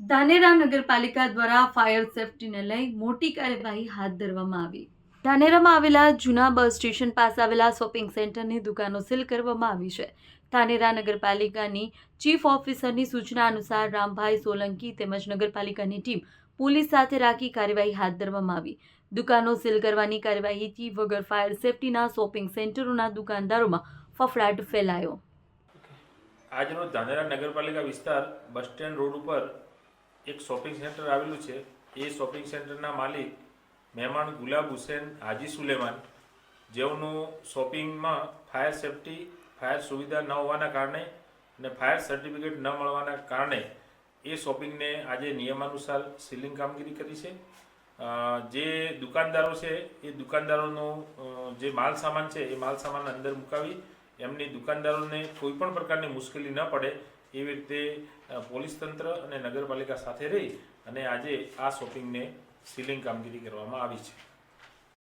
ધાનેરા નગરપાલિકા દ્વારા ફાયર સેફટીને લઈ મોટી કાર્યવાહી હાથ ધરવામાં આવી। ધાનેરામાં આવેલા જૂના બસ સ્ટેશન પાસે આવેલા શોપિંગ સેન્ટરની દુકાનો સીલ કરવામાં આવી છે। ધાનેરા નગરપાલિકાની ચીફ ઓફિસરની સૂચના અનુસાર રામભાઈ સોલંકી તેમજ નગરપાલિકાની ટીમ પોલીસ સાથે રાખી કાર્યવાહી હાથ ધરવામાં આવી। દુકાનો સીલ કરવાની કાર્યવાહીથી વગર ફાયર સેફટીના શોપિંગ સેન્ટરોના દુકાનદારોમાં ફફડાટ ફેલાયો। આજનો ધાનેરા નગરપાલિકા વિસ્તાર બસ સ્ટેન્ડ રોડ ઉપર એક શોપિંગ સેન્ટર આવેલું છે। એ શોપિંગ સેન્ટરના માલિક મહેમાન ગુલાબ હુસેન હાજી સુલેમાન, જેઓનું શોપિંગમાં ફાયર સેફટી ફાયર સુવિધા ન હોવાના કારણે અને ફાયર સર્ટિફિકેટ ન મળવાના કારણે એ શોપિંગને આજે નિયમાનુસાર સીલિંગ કામગીરી કરી છે। જે દુકાનદારો છે એ દુકાનદારોનો જે માલ સામાન છે એ માલ સામાન અંદર મુકાવી એમની દુકાનદારોને કોઈપણ પ્રકારની મુશ્કેલી ન પડે એવી રીતે પોલીસ તંત્ર અને નગરપાલિકા સાથે રહી અને આજે આ શોપિંગને સીલિંગ કામગીરી કરવામાં આવી છે।